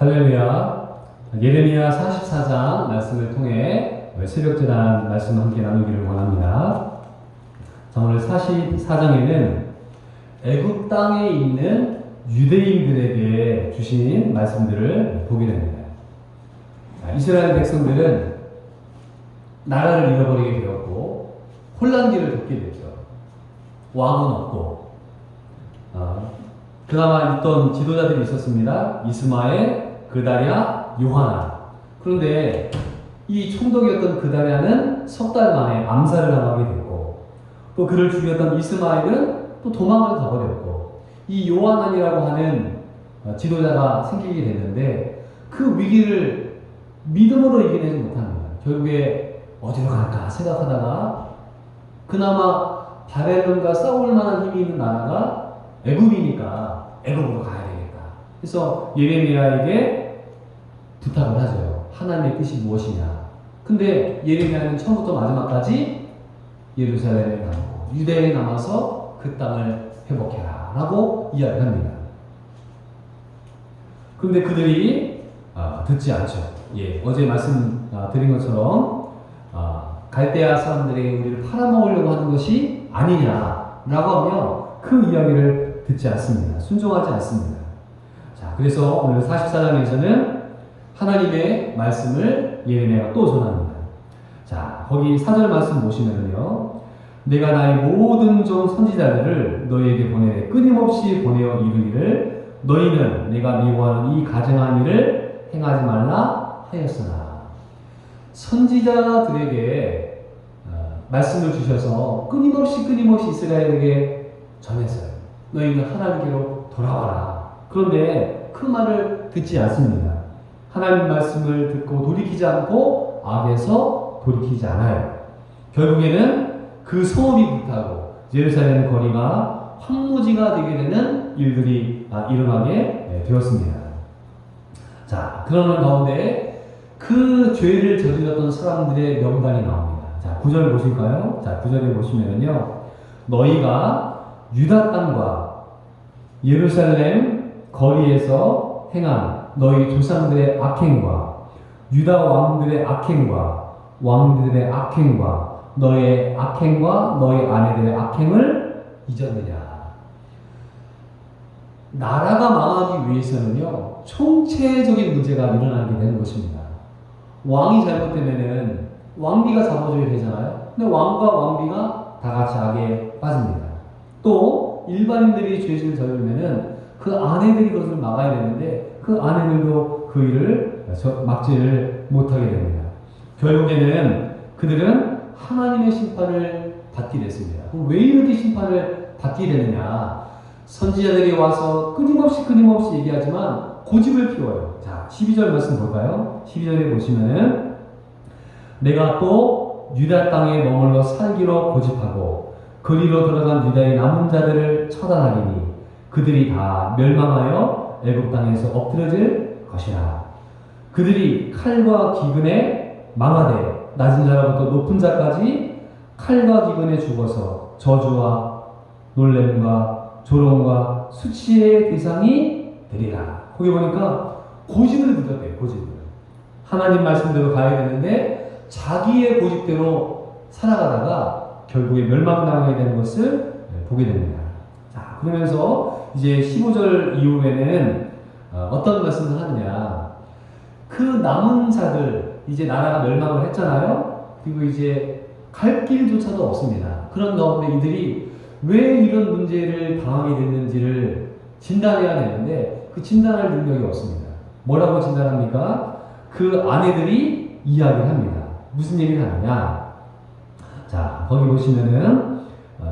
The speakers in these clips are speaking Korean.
할렐루야. 예레미야 44장 말씀을 통해 새벽제단 말씀을 함께 나누기를 원합니다. 자, 오늘 44장에는 애굽 땅에 있는 유대인들에게 주신 말씀들을 보게 됩니다. 이스라엘 백성들은 나라를 잃어버리게 되었고 혼란기를 겪게 됐죠. 왕은 없고 그나마 있던 지도자들이 있었습니다. 이스마엘, 그다랴, 요하나. 그런데 이 총독이었던 그다랴는 석 달 만에 암살을 당하게 됐고, 또 그를 죽였던 이스마엘은 또 도망을 가버렸고, 이 요하난이라고 하는 지도자가 생기게 됐는데 그 위기를 믿음으로 이겨내지 못합니다. 결국에 어디로 갈까 생각하다가 그나마 바벨론과 싸울 만한 힘이 있는 나라가 애굽이니까 애굽으로 가야 되겠다. 그래서 예레미야에게 부탁을 하죠. 하나님의 뜻이 무엇이냐. 근데 예레미야는 처음부터 마지막까지 예루살렘에 남고 유대에 남아서 그 땅을 회복해라 라고 이야기합니다. 그런데 그들이 듣지 않죠. 어제 말씀 드린 것처럼 갈대아 사람들에게 우리를 팔아먹으려고 하는 것이 아니냐라고 하며 그 이야기를 듣지 않습니다. 순종하지 않습니다. 자, 그래서 오늘 44장에서는 하나님의 말씀을 예레미야가 또 전합니다. 자, 거기 4절 말씀 보시면요, 내가 나의 모든 종 선지자들을 너희에게 보내되 끊임없이 보내어 이르기를 너희는 내가 미워하는 이 가증한 일을 행하지 말라 하였으나. 선지자들에게 말씀을 주셔서 끊임없이 이스라엘에게 전했어요. 너희는 하나님께로 돌아와라. 그런데 그 말을 듣지 않습니다. 하나님 말씀을 듣고 돌이키지 않고 악에서 돌이키지 않아요. 결국에는 그 소음이 불타고 예루살렘 거리가 황무지가 되게 되는 일들이 일어나게 되었습니다. 자, 그러는 가운데 그 죄를 저질렀던 사람들의 명단이 나옵니다. 자, 9절 보실까요? 자, 9절에 보시면요, 너희가 유다 땅과 예루살렘 거리에서 행한 너희 조상들의 악행과 유다 왕들의 악행과 왕들의 악행과 너의 악행과 너희 아내들의 악행을 잊었느냐. 나라가 망하기 위해서는요, 총체적인 문제가 일어나게 되는 것입니다. 왕이 잘못되면은 왕비가 잡아줘야 되잖아요. 근데 왕과 왕비가 다 같이 악에 빠집니다. 또 일반인들이 죄를 저지르면은 그 아내들이 그것을 막아야 되는데 그 아내들도 그 일을 막지를 못하게 됩니다. 결국에는 그들은 하나님의 심판을 받게 됐습니다. 그럼 왜 이렇게 심판을 받게 되느냐? 선지자들이 와서 끊임없이 얘기하지만 고집을 피워요. 자, 12절 말씀 볼까요? 12절에 보시면은 내가 또 유다 땅에 머물러 살기로 고집하고 그리로 들어간 유다의 남은 자들을 처단하리니 그들이 다 멸망하여 애굽 땅에서 엎드러질 것이라. 그들이 칼과 기근에 망하되 낮은 자로부터 높은 자까지 칼과 기근에 죽어서 저주와 놀램과 조롱과 수치의 대상이 되리라. 거기 보니까 고집을 부렸대요. 고집을. 하나님 말씀대로 가야 되는데 자기의 고집대로 살아가다가 결국에 멸망당하게 되는 것을 보게 됩니다. 자, 그러면서 이제 15절 이후에는 어떤 말씀을 하느냐. 그 남은 자들, 이제 나라가 멸망을 했잖아요. 그리고 이제 갈 길조차도 없습니다. 그런 가운데 이들이 왜 이런 문제를 당하게 됐는지를 진단해야 되는데 그 진단할 능력이 없습니다. 뭐라고 진단합니까? 그 아내들이 이야기를 합니다. 무슨 얘기를 하느냐? 자, 거기 보시면은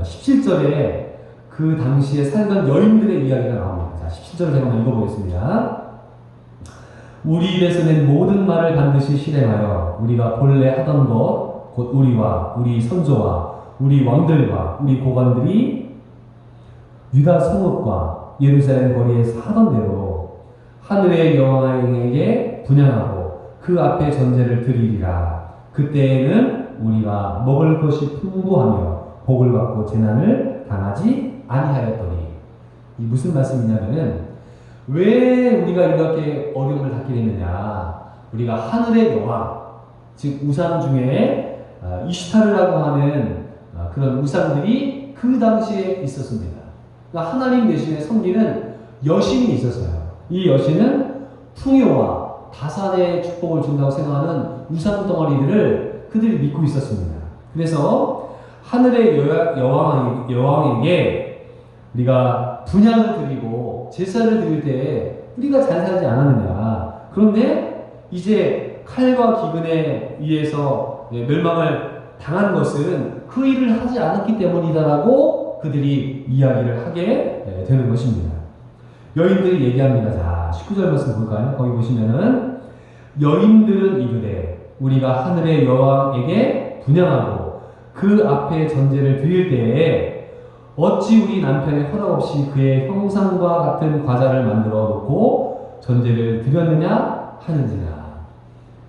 17절에 그 당시에 살던 여인들의 이야기가 나옵니다. 자, 17절을 제가 한번 읽어보겠습니다. 우리 입에서 낸 모든 말을 반드시 실행하여 우리가 본래 하던 것 곧 우리와 우리 선조와 우리 왕들과 우리 고관들이 유다 성읍과 예루살렘 거리에서 하던 대로 하늘의 여호와에게 분향하고 그 앞에 전제를 드리리라. 그때에는 우리가 먹을 것이 풍부하며 복을 받고 재난을 당하지 아니하였더니. 이 무슨 말씀이냐면은 왜 우리가 이렇게 어려움을 갖게 됐느냐? 우리가 하늘의 여왕, 즉 우상 중에 이슈타르라고 하는 그런 우상들이 그 당시에 있었습니다. 그러니까 하나님 대신에 섬기는 여신이 있었어요. 이 여신은 풍요와 다산의 축복을 준다고 생각하는 우상 덩어리들을 그들이 믿고 있었습니다. 그래서 하늘의 여왕에게 우리가 분향을 드리고 제사를 드릴 때 우리가 잘 살지 않았느냐. 그런데 이제 칼과 기근에 의해서 멸망을 당한 것은 그 일을 하지 않았기 때문이다라고 그들이 이야기를 하게 되는 것입니다. 여인들이 얘기합니다. 자, 19절 말씀 볼까요? 거기 보시면은 여인들은 이르되 우리가 하늘의 여왕에게 분향하고 그 앞에 전제를 드릴 때에 어찌 우리 남편의 허락 없이 그의 형상과 같은 과자를 만들어 놓고 전제를 드렸느냐 하는지라.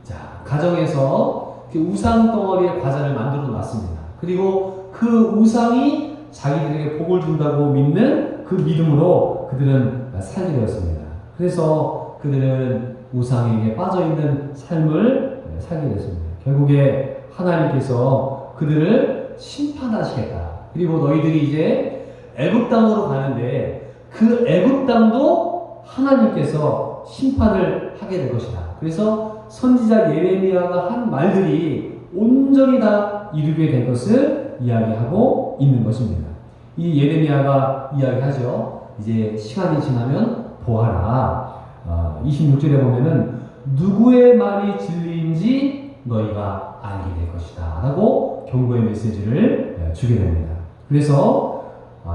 자, 가정에서 그 우상 덩어리의 과자를 만들어 놨습니다. 그리고 그 우상이 자기들에게 복을 준다고 믿는 그 믿음으로 그들은 살게 되었습니다. 그래서 그들은 우상에게 빠져있는 삶을 살게 됐습니다. 결국에 하나님께서 그들을 심판하시겠다. 그리고 너희들이 이제 애굽 땅으로 가는데 그 애굽 땅도 하나님께서 심판을 하게 될 것이다. 그래서 선지자 예레미야가 한 말들이 온전히 다 이루게 될 것을 이야기하고 있는 것입니다. 이 예레미야가 이야기하죠. 이제 시간이 지나면 보아라. 26절에 보면은 누구의 말이 진리인지 너희가 알게 될 것이다 라고 경고의 메시지를 주게 됩니다. 그래서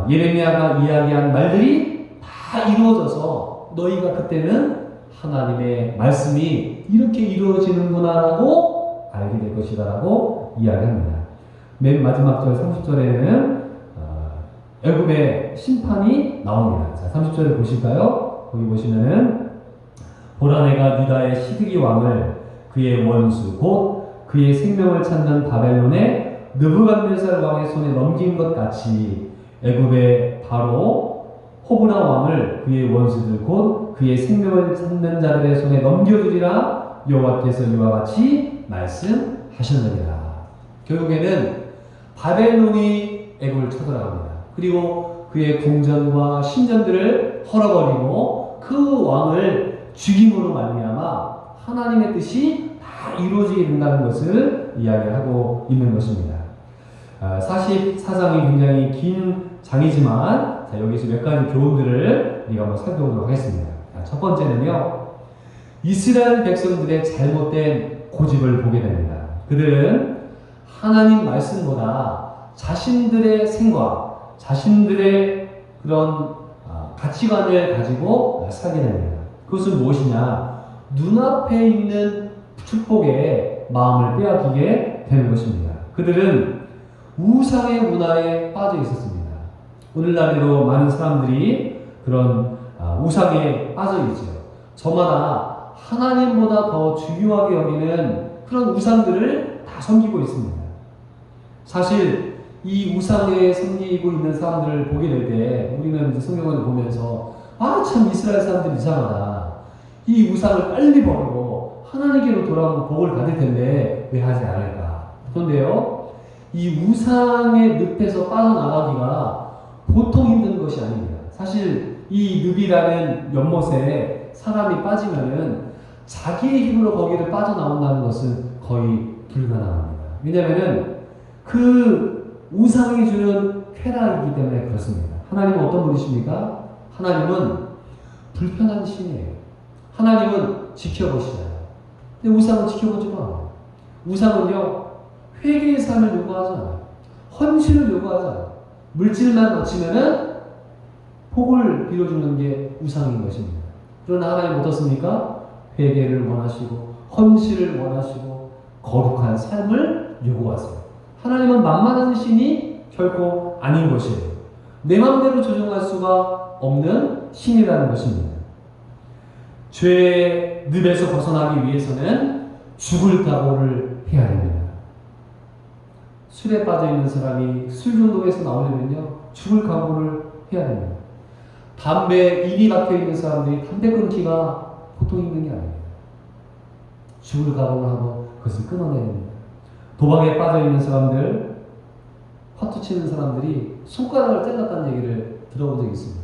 예레미야가 이야기한 말들이 다 이루어져서 너희가 그때는 하나님의 말씀이 이렇게 이루어지는구나 라고 알게 될 것이다 라고 이야기합니다. 맨 마지막 절 30절에는 애굽의 심판이 나옵니다. 자, 30절을 보실까요? 거기 보시면은 보라 내가 유다의 시드기 왕을 그의 원수 곧 그의 생명을 찾는 바벨론의 느부갓네살 왕의 손에 넘긴 것 같이 애굽의 바로 호브라 왕을 그의 원수들 곧 그의 생명을 찾는 자들의 손에 넘겨주리라 여호와께서 이와 같이 말씀하셨느니라. 결국에는 바벨론이 애굽을 쳐들어갑니다. 그리고 그의 궁전과 신전들을 헐어버리고 그 왕을 죽임으로 말미암아 하나님의 뜻이 다 이루어지게 된다는 것을 이야기하고 있는 것입니다. 44장이 굉장히 긴 장이지만 여기서 몇 가지 교훈들을 우리가 한번 살펴보도록 하겠습니다. 첫 번째는요, 이스라엘 백성들의 잘못된 고집을 보게 됩니다. 그들은 하나님 말씀보다 자신들의 생각, 자신들의 그런 가치관을 가지고 살게 됩니다. 그것은 무엇이냐? 눈앞에 있는 축복에 마음을 빼앗기게 되는 것입니다. 그들은 우상의 문화에 빠져 있었습니다. 오늘날에도 많은 사람들이 그런 우상에 빠져 있죠. 저마다 하나님보다 더 중요하게 여기는 그런 우상들을 다 섬기고 있습니다. 사실 이 우상에 섬기고 있는 사람들을 보게 될 때 우리는 이제 성경을 보면서 참 이스라엘 사람들이 이상하다. 이 우상을 빨리 버리고 하나님께로 돌아오면 복을 받을 텐데 왜 하지 않을까? 그런데요, 이 우상의 늪에서 빠져나가기가 보통 힘든 것이 아닙니다. 사실 이 늪이라는 연못에 사람이 빠지면은 자기의 힘으로 거기를 빠져나온다는 것은 거의 불가능합니다. 왜냐하면은 그 우상이 주는 쾌락이기 때문에 그렇습니다. 하나님은 어떤 분이십니까? 하나님은 불편한 신이에요. 하나님은 지켜보시잖아요. 근데 우상은 지켜보지도 않아요. 우상은요, 회개의 삶을 요구하지 않아요. 헌신을 요구하지 않아요. 물질만 놓치면은 복을 빌어주는 게 우상인 것입니다. 그러나 하나님 어떻습니까? 회개를 원하시고 헌신을 원하시고 거룩한 삶을 요구하세요. 하나님은 만만한 신이 결코 아닌 것이에요. 내 마음대로 조종할 수가 없는 신이라는 것입니다. 죄의 늪에서 벗어나기 위해서는 죽을 각오를 해야 됩니다. 술에 빠져있는 사람이 술 중독에서 나오려면요, 죽을 각오를 해야 됩니다. 담배에 인이 박혀 있는 사람들이 담배 끊기가 보통 있는 게 아닙니다. 죽을 각오를 하고 그것을 끊어내야 됩니다. 도박에 빠져 있는 사람들, 화투 치는 사람들이 손가락을 잘랐다는 얘기를 들어본 적이 있습니다.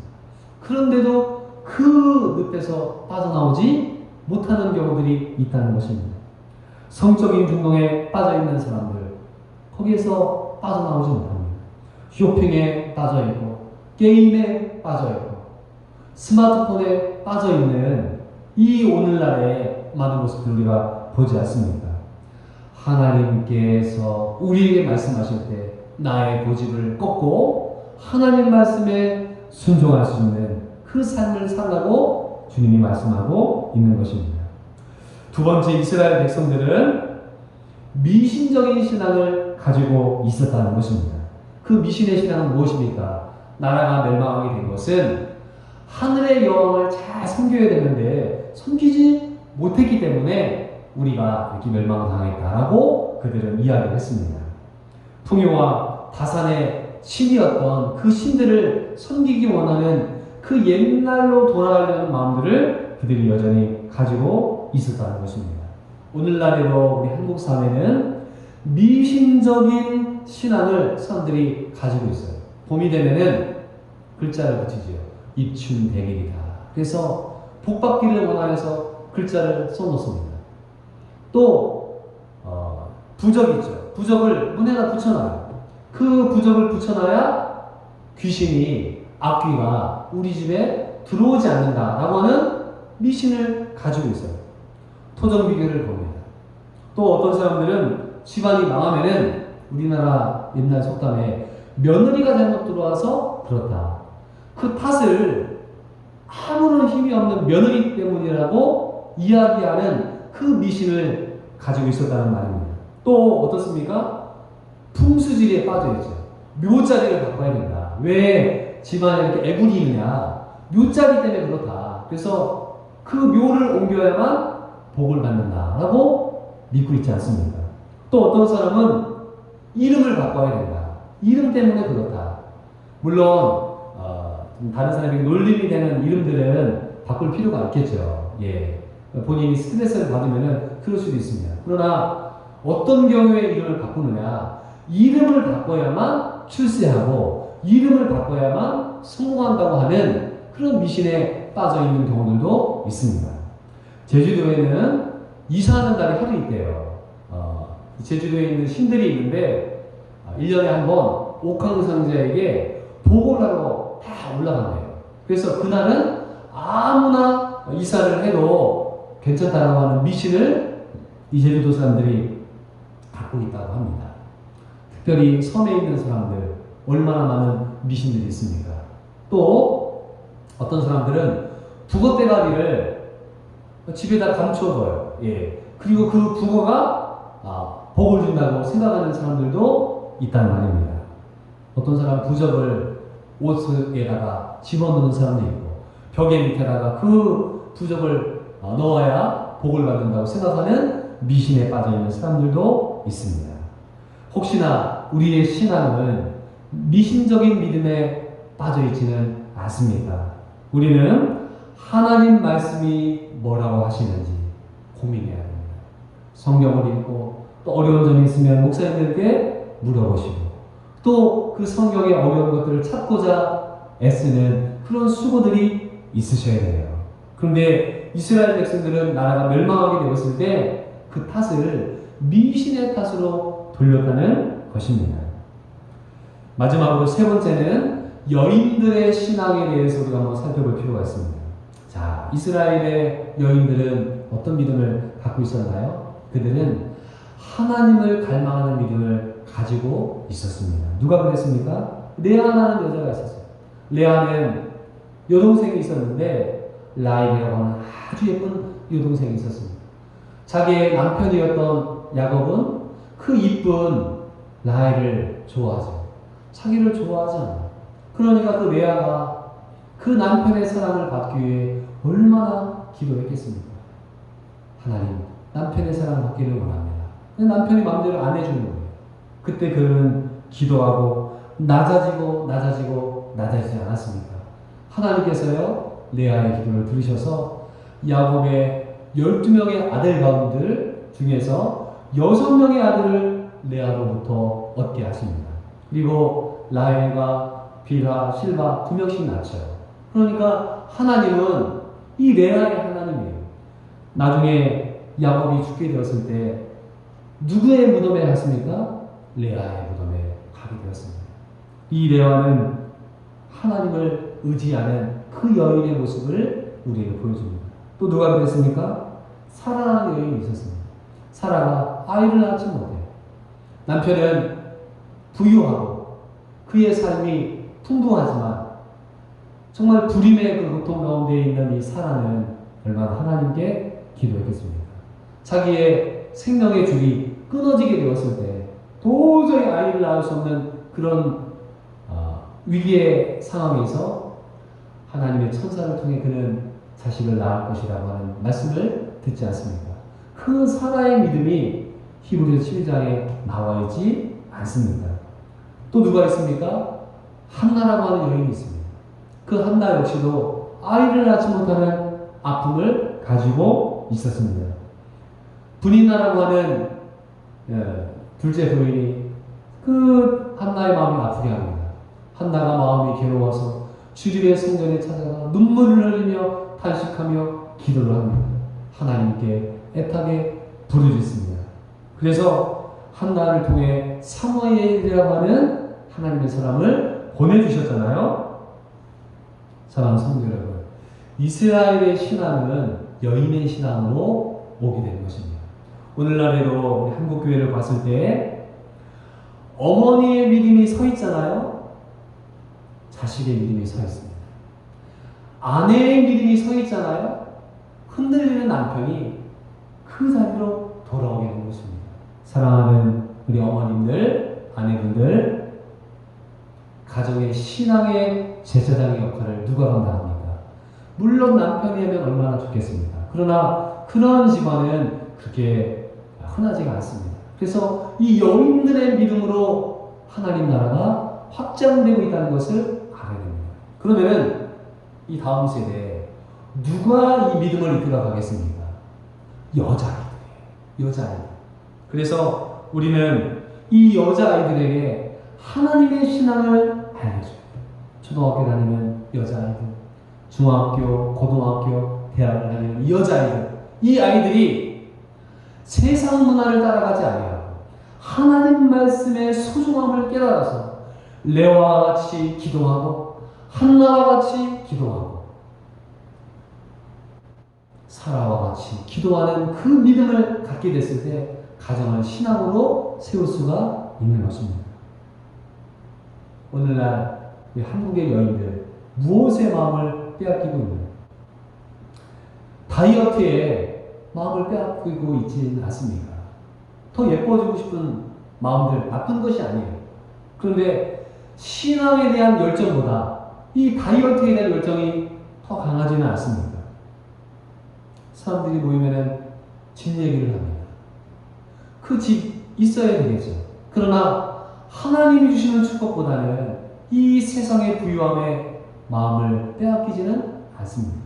그런데도 그 늪에서 빠져나오지 못하는 경우들이 있다는 것입니다. 성적인 중독에 빠져 있는 사람들, 거기에서 빠져나오지 못합니다. 쇼핑에 빠져 있고, 게임에 빠져 있고, 스마트폰에 빠져 있는 이 오늘날의 많은 모습들 우리가 보지 않습니까? 하나님께서 우리에게 말씀하실 때 나의 고집을 꺾고 하나님 말씀에 순종할 수 있는 그 삶을 살라고 주님이 말씀하고 있는 것입니다. 두 번째, 이스라엘 백성들은 미신적인 신앙을 가지고 있었다는 것입니다. 그 미신의 신앙은 무엇입니까? 나라가 멸망하게 된 것은 하늘의 여왕을 잘 섬겨야 되는데 섬기지 못했기 때문에 우리가 이렇게 멸망당했다라고 그들은 이야기를 했습니다. 풍요와 다산의 신이었던 그 신들을 섬기기 원하는 그 옛날로 돌아가려는 마음들을 그들이 여전히 가지고 있었다는 것입니다. 오늘날에도 우리 한국 사회는 미신적인 신앙을 사람들이 가지고 있어요. 봄이 되면은 글자를 붙이지요. 입춘백일이다. 그래서 복받기를 원하여서 글자를 써놓습니다. 또 부적 있죠. 부적을 문에다 붙여놔요. 그 부적을 붙여놔야 귀신이, 악귀가 우리 집에 들어오지 않는다라고 하는 미신을 가지고 있어요. 토정비결을 봅니다. 또 어떤 사람들은 집안이 망하면은 우리나라 옛날 속담에 며느리가 잘못 들어와서 그렇다. 그 탓을 아무런 힘이 없는 며느리 때문이라고 이야기하는 그 미신을 가지고 있었다는 말입니다. 또 어떻습니까? 풍수지리에 빠져있죠. 묘자리를 바꿔야 된다. 왜 집안에 이렇게 애군이 있느냐? 묘자리 때문에 그렇다. 그래서 그 묘를 옮겨야만 복을 받는다라고 믿고 있지 않습니까? 또 어떤 사람은 이름을 바꿔야 된다. 이름 때문에 그렇다. 물론 다른 사람에게 놀림이 되는 이름들은 바꿀 필요가 있겠죠. 예. 본인이 스트레스를 받으면 그럴 수도 있습니다. 그러나 어떤 경우에 이름을 바꾸느냐? 이름을 바꿔야만 출세하고 이름을 바꿔야만 성공한다고 하는 그런 미신에 빠져 있는 경우들도 있습니다. 제주도에는 이사하는 날이 하루 있대요. 제주도에 있는 신들이 있는데 1년에 한 번 옥황상제에게 보고를 하러 다 올라간대요. 그래서 그날은 아무나 이사를 해도 괜찮다라고 하는 미신을 이 제주도 사람들이 갖고 있다고 합니다. 특별히 섬에 있는 사람들 얼마나 많은 미신들이 있습니까? 또 어떤 사람들은 북어대가리를 집에다 감춰둬요. 예. 그리고 그 북어가 복을 준다고 생각하는 사람들도 있다는 말입니다. 어떤 사람 부적을 옷에다가 집어넣는 사람도 있고 벽에 밑에다가 그 부적을 넣어야 복을 받는다고 생각하는 미신에 빠져있는 사람들도 있습니다. 혹시나 우리의 신앙은 미신적인 믿음에 빠져있지는 않습니까? 우리는 하나님 말씀이 뭐라고 하시는지 고민해야 됩니다. 성경을 읽고 또 어려운 점이 있으면 목사님들께 물어보시고 또 그 성경의 어려운 것들을 찾고자 애쓰는 그런 수고들이 있으셔야 돼요. 그런데 이스라엘 백성들은 나라가 멸망하게 되었을 때 그 탓을 미신의 탓으로 돌렸다는 것입니다. 마지막으로 세 번째는 여인들의 신앙에 대해서 우리가 한번 살펴볼 필요가 있습니다. 자, 이스라엘의 여인들은 어떤 믿음을 갖고 있었나요? 그들은 하나님을 갈망하는 믿음을 가지고 있었습니다. 누가 그랬습니까? 레아라는 여자가 있었어요. 레아는 여동생이 있었는데 라헬이라고 하는 아주 예쁜 여동생이 있었습니다. 자기의 남편이었던 야곱은 그 이쁜 라헬을 좋아하죠. 자기를 좋아하지 않아요. 그러니까 그 레아가 그 남편의 사랑을 받기 위해 얼마나 기도했겠습니까? 하나님, 남편의 사랑을 받기를 원합니다. 근데 남편이 마음대로 안 해주는 거예요. 그때 그는 기도하고 낮아지지 않았습니까? 하나님께서요 레아의 기도를 들으셔서 야곱의 12명의 아들 가운들 중에서 6명의 아들을 레아로부터 얻게 하십니다. 그리고 라헬과 빌하, 실바 2명씩 낳죠. 그러니까 하나님은 이 레아의 하나님이에요. 나중에 야곱이 죽게 되었을 때 누구의 무덤에 갔습니까? 레아의 무덤에 가게 되었습니다. 이 레아는 하나님을 의지하는 그 여인의 모습을 우리에게 보여줍니다. 또 누가 그랬습니까? 사라라는 여인이 있었습니다. 사라가 아이를 낳지 못해요. 남편은 부유하고 그의 삶이 풍부하지만 정말 불임의 그 고통 가운데 있는 이 사라는 얼마나 하나님께 기도했겠습니까? 자기의 생명의 줄이 끊어지게 되었을 때 도저히 아이를 낳을 수 없는 그런 위기의 상황에서 하나님의 천사를 통해 그는 자식을 낳을 것이라고 하는 말씀을 듣지 않습니까? 그 사라의 믿음이 히브리서 12장에 나와 있지 않습니다. 또 누가 있습니까? 한나라고 하는 여인이 있습니다. 그 한나 역시도 아이를 낳지 못하는 아픔을 가지고 있었습니다. 분인나라고 하는 둘째 부인이 그 한나의 마음을 아프게 합니다. 한나가 마음이 괴로워서 주일의 성전에 찾아가 눈물을 흘리며 탄식하며 기도를 합니다. 하나님께 애타게 부르짖습니다. 그래서 한나를 통해 사무엘이라고 하는 하나님의 사람을 보내주셨잖아요. 사랑하는 성도 여러분, 이스라엘의 신앙은 여인의 신앙으로 오게 된 것입니다. 오늘날에도 우리 한국교회를 봤을 때 어머니의 믿음이 서 있잖아요. 자식의 믿음이 서 있습니다. 아내의 믿음이 서 있잖아요. 흔들리는 남편이 그 자리로 돌아오게 된 것입니다. 사랑하는 우리 어머님들, 아내분들, 가정의 신앙의 제사장의 역할을 누가 감당합니까? 물론 남편이 하면 얼마나 좋겠습니까? 그러나 그런 집안은 그렇게 흔하지가 않습니다. 그래서 이 여인들의 믿음으로 하나님 나라가 확장되고 있다는 것을 알아야 됩니다. 그러면은 이 다음 세대에 누가 이 믿음을 이끌어 가겠습니까? 여자아이들이에요. 여자아이들. 그래서 우리는 이 여자아이들에게 하나님의 신앙을 알려줘요. 초등학교 다니면 여자아이들, 중학교, 고등학교, 대학을 다니는 여자아이들. 이 아이들이 세상 문화를 따라가지 아니하고 하나님 말씀의 소중함을 깨달아서 레와와 같이 기도하고 한나와 같이 기도하고 사라와 같이 기도하는 그 믿음을 갖게 됐을 때 가정을 신앙으로 세울 수가 있는 것입니다. 오늘날 우리 한국의 여인들 무엇에 마음을 빼앗기고 있나요? 다이어트에 마음을 빼앗기고 있지는 않습니까? 더 예뻐지고 싶은 마음들 나쁜 것이 아니에요. 그런데 신앙에 대한 열정보다 이 다이어트에 대한 열정이 더 강하지는 않습니다. 사람들이 모이면은 집 얘기를 합니다. 그 집 있어야 되겠죠. 그러나 하나님이 주시는 축복보다는 이 세상의 부유함에 마음을 빼앗기지는 않습니다.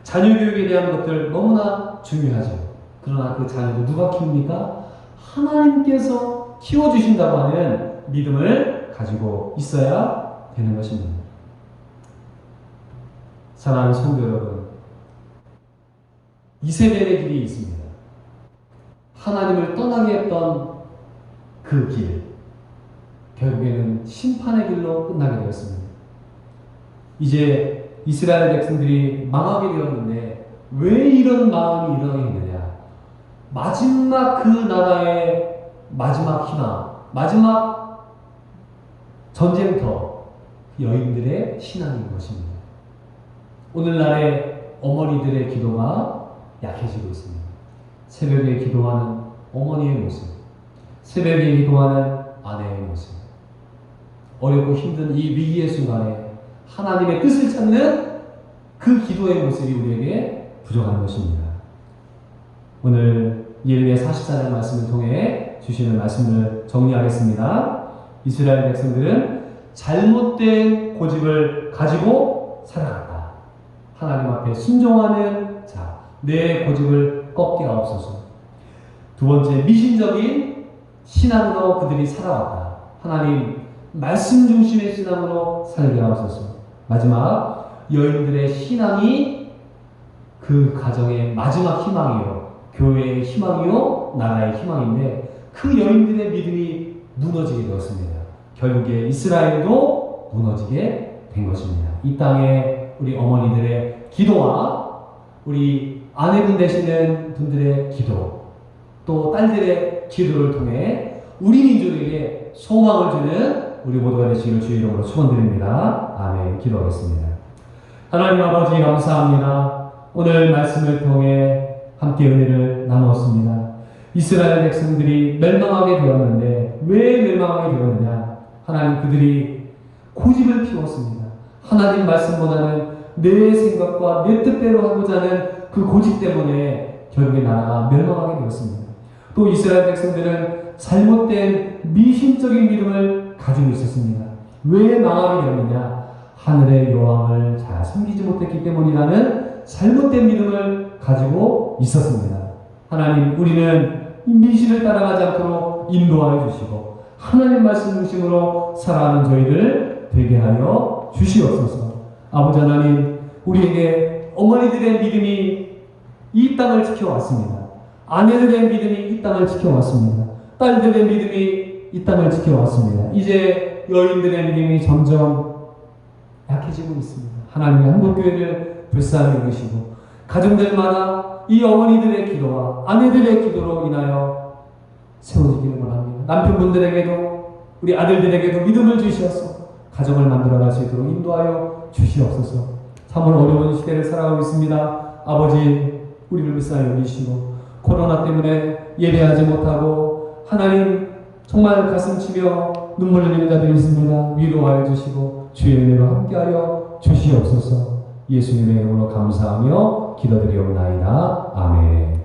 자녀 교육에 대한 것들 너무나 중요하죠. 그러나 그 자녀도 누가 키웁니까? 하나님께서 키워주신다고 하는 믿음을 가지고 있어야 되는 것입니다. 사랑하는 성도 여러분, 이세벨의 길이 있습니다. 하나님을 떠나게 했던 그 길, 결국에는 심판의 길로 끝나게 되었습니다. 이제 이스라엘 백성들이 망하게 되었는데 왜 이런 마음이 일어나겠느냐? 마지막 그 나라의 마지막 희망, 마지막 전쟁터, 여인들의 신앙인 것입니다. 오늘날의 어머니들의 기도가 약해지고 있습니다. 새벽에 기도하는 어머니의 모습, 새벽에 기도하는 아내의 모습, 어렵고 힘든 이 위기의 순간에 하나님의 뜻을 찾는 그 기도의 모습이 우리에게 부족한 것입니다. 오늘 예레미야 44장 말씀을 통해 주시는 말씀을 정리하겠습니다. 이스라엘 백성들은 잘못된 고집을 가지고 살아갔다. 하나님 앞에 순종하는 자, 내 고집을 꺾게 하옵소서. 두 번째, 미신적인 신앙으로 그들이 살아왔다. 하나님 말씀 중심의 신앙으로 살게 하옵소서. 마지막, 여인들의 신앙이 그 가정의 마지막 희망이요, 교회의 희망이요, 나라의 희망인데 그 여인들의 믿음이 무너지게 되었습니다. 결국에 이스라엘도 무너지게 된 것입니다. 이 땅에 우리 어머니들의 기도와 우리 아내분 되시는 분들의 기도, 또 딸들의 기도를 통해 우리 민족에게 소망을 주는 우리 모두가 되시기를 주의 이름으로 축원드립니다. 아멘. 기도하겠습니다. 하나님 아버지 감사합니다. 오늘 말씀을 통해 함께 은혜를 나누었습니다. 이스라엘 백성들이 멸망하게 되었는데 왜 멸망하게 되었느냐? 하나님 그들이 고집을 피웠습니다. 하나님 말씀보다는 내 생각과 내 뜻대로 하고자 하는 그 고집 때문에 결국에 나라가 멸망하게 되었습니다. 또 이스라엘 백성들은 잘못된 미신적인 믿음을 가지고 있었습니다. 왜 망하게 되었느냐? 하늘의 여왕을 잘 섬기지 못했기 때문이라는 잘못된 믿음을 가지고 있었습니다. 하나님, 우리는 이 미신을 따라가지 않도록 인도하여 주시고 하나님 말씀 중심으로 살아가는 저희를 되게 하여 주시옵소서. 아버지 하나님, 우리에게 어머니들의 믿음이 이 땅을 지켜왔습니다. 아내들의 믿음이 이 땅을 지켜왔습니다. 딸들의 믿음이 이 땅을 지켜왔습니다. 이제 여인들의 믿음이 점점 약해지고 있습니다. 하나님의 한국교회를 불쌍히 여기시고 가정들마다 이 어머니들의 기도와 아내들의 기도로 인하여 세워지기를 원합니다. 남편분들에게도 우리 아들들에게도 믿음을 주시어서 가정을 만들어갈 수 있도록 인도하여 주시옵소서. 참으로 어려운 시대를 살아가고 있습니다. 아버지, 우리를 불쌍히 여기시고 코로나 때문에 예배하지 못하고 하나님 정말 가슴 치며 눈물 흘리는 자들이 있습니다. 위로하여 주시고 주의 은혜로 함께하여 주시옵소서. 예수님의 이름으로 감사하며 기도드리옵나이다. 아멘.